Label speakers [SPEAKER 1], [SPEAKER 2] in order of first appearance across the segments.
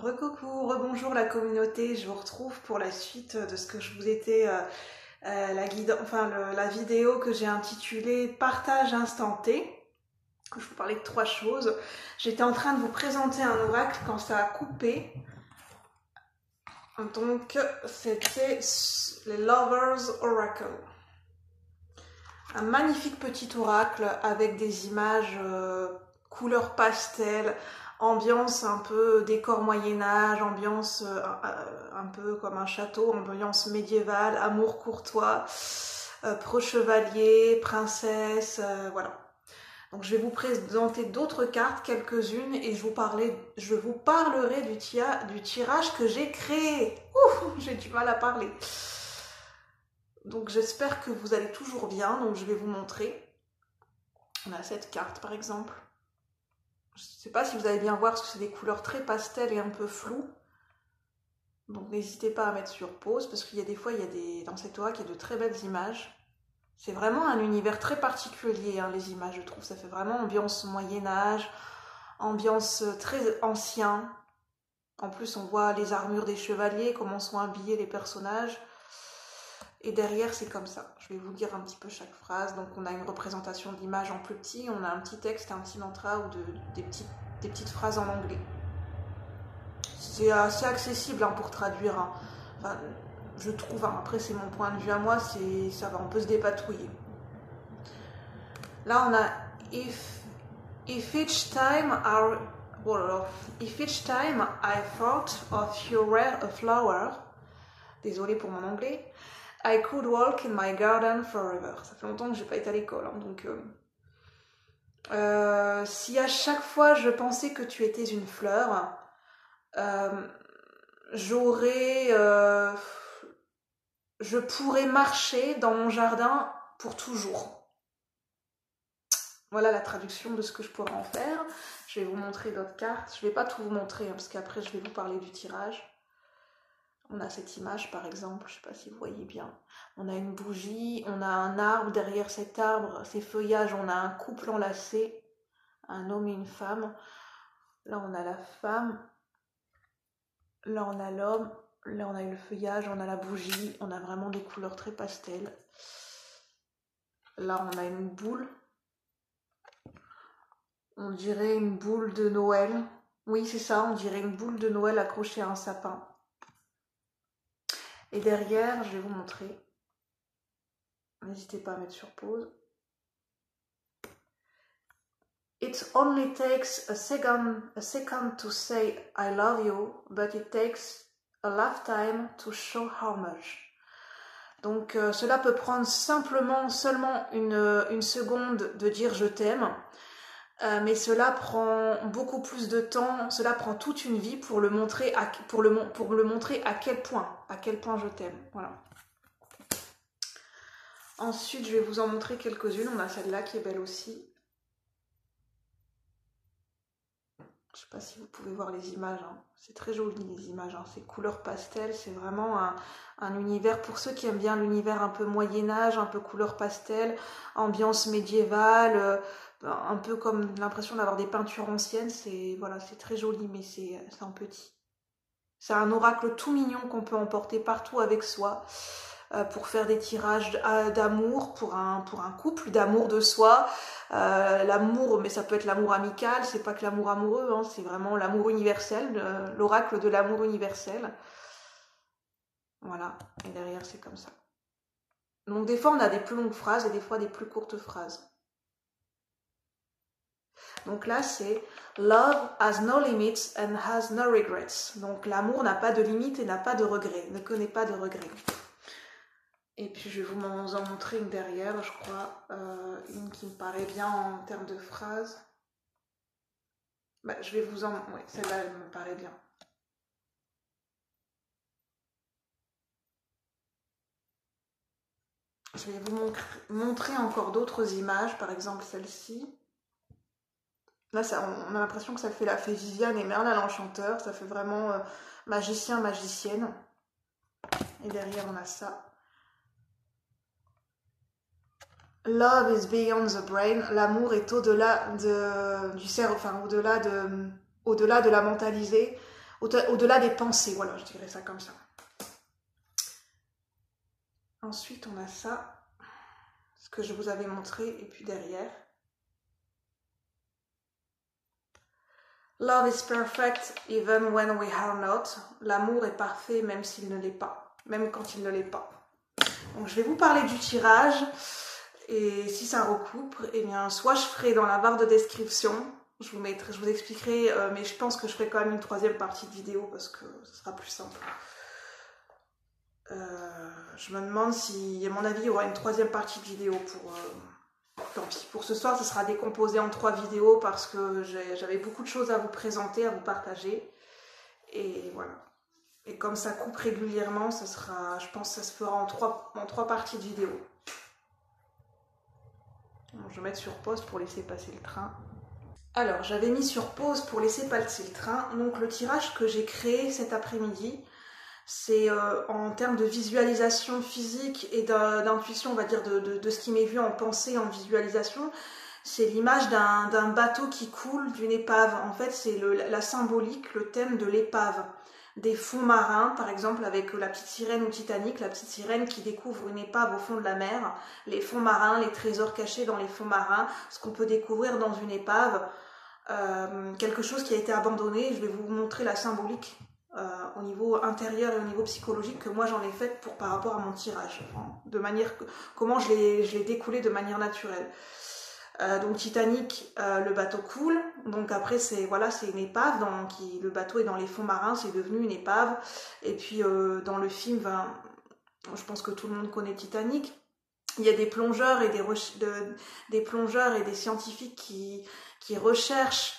[SPEAKER 1] Recoucou, rebonjour la communauté, je vous retrouve pour la suite de ce que je vous étais, la vidéo que j'ai intitulée Partage instanté. Je vous parlais de trois choses. J'étais en train de vous présenter un oracle quand ça a coupé. Donc c'était les Lovers Oracle. Un magnifique petit oracle avec des images couleur pastel, ambiance un peu décor Moyen-Âge, ambiance un peu comme un château, ambiance médiévale, amour courtois, pro-chevalier, princesse, voilà. Donc je vais vous présenter d'autres cartes, quelques-unes, et je vous parlerai du tirage que j'ai créé. Ouh, j'ai du mal à parler. Donc j'espère que vous allez toujours bien, donc je vais vous montrer. On a cette carte par exemple. Je ne sais pas si vous allez bien voir parce que c'est des couleurs très pastel et un peu floues. Donc n'hésitez pas à mettre sur pause parce qu'il y a des fois, dans cet oracle, il y a de très belles images. C'est vraiment un univers très particulier, hein, les images, je trouve. Ça fait vraiment ambiance Moyen-Âge, ambiance très ancien. En plus, on voit les armures des chevaliers, comment sont habillés les personnages. Et derrière, c'est comme ça. Je vais vous dire un petit peu chaque phrase. Donc, on a une représentation d'image en plus petit, on a un petit texte, un petit mantra ou des petites phrases en anglais. C'est assez accessible hein, pour traduire. Hein. Enfin, je trouve, hein, après c'est mon point de vue à moi, ça va, on peut se dépatouiller. Là, on a if each time I thought of you were a flower, désolée pour mon anglais, I could walk in my garden forever. Ça fait longtemps que j'ai pas été à l'école, hein, donc si à chaque fois je pensais que tu étais une fleur, je pourrais marcher dans mon jardin pour toujours. Voilà la traduction de ce que je pourrais en faire. Je vais vous montrer d'autres cartes. Je ne vais pas tout vous montrer hein, parce qu'après je vais vous parler du tirage. On a cette image par exemple, je ne sais pas si vous voyez bien. On a une bougie, on a un arbre, derrière cet arbre, ces feuillages, on a un couple enlacé, un homme et une femme. Là on a la femme, là on a l'homme, là on a le feuillage, on a la bougie, on a vraiment des couleurs très pastel. Là on a une boule, on dirait une boule de Noël. Oui c'est ça, on dirait une boule de Noël accrochée à un sapin. Et derrière, je vais vous montrer. N'hésitez pas à mettre sur pause. It only takes a second to say I love you, but it takes a lifetime to show how much. Donc cela peut prendre seulement une seconde de dire je t'aime, mais cela prend beaucoup plus de temps, cela prend toute une vie pour le montrer à quel point je t'aime. Voilà. Ensuite, je vais vous en montrer quelques-unes. On a celle-là qui est belle aussi. Je ne sais pas si vous pouvez voir les images. Hein. C'est très joli les images. Hein. C'est couleur pastel. C'est vraiment un univers pour ceux qui aiment bien l'univers un peu Moyen-Âge, un peu couleur pastel, ambiance médiévale, un peu comme l'impression d'avoir des peintures anciennes. Voilà, c'est très joli, mais c'est un petit. C'est un oracle tout mignon qu'on peut emporter partout avec soi. Pour faire des tirages d'amour pour un couple, d'amour de soi, l'amour, mais ça peut être l'amour amical, c'est pas que l'amour amoureux, hein, c'est vraiment l'amour universel, l'oracle de l'amour universel. Voilà, et derrière c'est comme ça. Donc des fois on a des plus longues phrases et des fois des plus courtes phrases. Donc là c'est Love has no limits and has no regrets. Donc l'amour n'a pas de limites et n'a pas de regrets, ne connaît pas de regrets. Et puis je vais vous en montrer une derrière, je crois, une qui me paraît bien en termes de phrases. Bah, je vais vous en... Oui, celle-là, elle me paraît bien. Je vais vous montrer encore d'autres images, par exemple celle-ci. Là, on a l'impression que ça fait la fée Viviane et Merlin l'Enchanteur. Ça fait vraiment magicien, magicienne. Et derrière, on a ça. Love is beyond the brain. L'amour est au-delà du cerveau, enfin au-delà de la mentalisée, au-delà des pensées, voilà, je dirais ça comme ça. Ensuite, on a ça, ce que je vous avais montré, et puis derrière. Love is perfect even when we are not. L'amour est parfait même s'il ne l'est pas, même quand il ne l'est pas. Donc je vais vous parler du tirage, et si ça recoupe, eh bien soit je ferai dans la barre de description, je vous expliquerai, mais je pense que je ferai quand même une troisième partie de vidéo parce que ce sera plus simple. Je me demande si, à mon avis, il y aura une troisième partie de vidéo pour... tant pis, pour ce soir, ce sera décomposé en 3 vidéos parce que j'avais beaucoup de choses à vous présenter, à vous partager. Et voilà. Et comme ça coupe régulièrement, ça sera, je pense que ça se fera en 3 parties de vidéo. Bon, je vais mettre sur pause pour laisser passer le train. Alors, j'avais mis sur pause pour laisser passer le train. Donc, le tirage que j'ai créé cet après-midi, c'est en termes de visualisation physique et d'intuition, on va dire, de ce qui m'est vu en pensée, en visualisation. C'est l'image d'un bateau qui coule, d'une épave. En fait, c'est la symbolique, le thème de l'épave. Des fonds marins, par exemple, avec la petite sirène au Titanic, la petite sirène qui découvre une épave au fond de la mer, les fonds marins, les trésors cachés dans les fonds marins, ce qu'on peut découvrir dans une épave, quelque chose qui a été abandonné. Je vais vous montrer la symbolique au niveau intérieur et au niveau psychologique que moi j'en ai fait par rapport à mon tirage, de manière comment je l'ai découlé de manière naturelle. Donc Titanic, le bateau coule, donc après c'est voilà, c'est une épave, le bateau est dans les fonds marins, c'est devenu une épave, et puis dans le film, je pense que tout le monde connaît Titanic, il y a des plongeurs et des scientifiques qui recherchent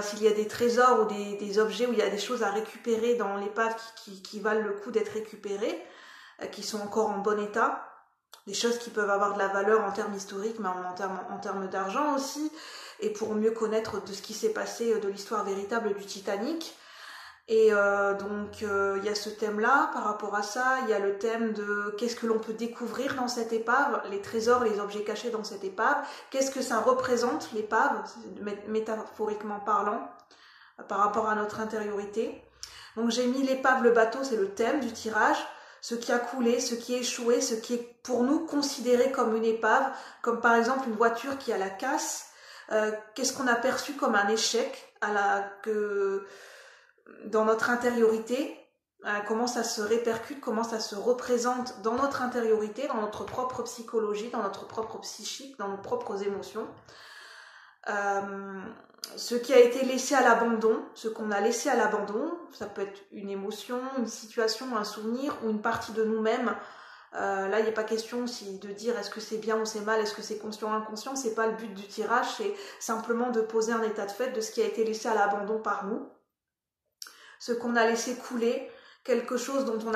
[SPEAKER 1] s'il y a des trésors ou des objets où il y a des choses à récupérer dans l'épave qui valent le coup d'être récupérées, qui sont encore en bon état. Des choses qui peuvent avoir de la valeur en termes historiques, mais en termes d'argent aussi, et pour mieux connaître de ce qui s'est passé, de l'histoire véritable du Titanic. Et donc il y a ce thème-là par rapport à ça, il y a le thème de qu'est-ce que l'on peut découvrir dans cette épave, les trésors, les objets cachés dans cette épave, qu'est-ce que ça représente l'épave, métaphoriquement parlant, par rapport à notre intériorité. Donc j'ai mis l'épave, le bateau, c'est le thème du tirage. Ce qui a coulé, ce qui a échoué, ce qui est pour nous considéré comme une épave, comme par exemple une voiture qui a la casse, qu'est-ce qu'on a perçu comme un échec dans notre intériorité, comment ça se répercute, comment ça se représente dans notre intériorité, dans notre propre psychologie, dans notre propre psychique, dans nos propres émotions. Ce qui a été laissé à l'abandon, ce qu'on a laissé à l'abandon, ça peut être une émotion, une situation, un souvenir ou une partie de nous-mêmes. Là, il n'est pas question de dire est-ce que c'est bien ou c'est mal, est-ce que c'est conscient ou inconscient, c'est pas le but du tirage, c'est simplement de poser un état de fait de ce qui a été laissé à l'abandon par nous. Ce qu'on a laissé couler, quelque chose dont on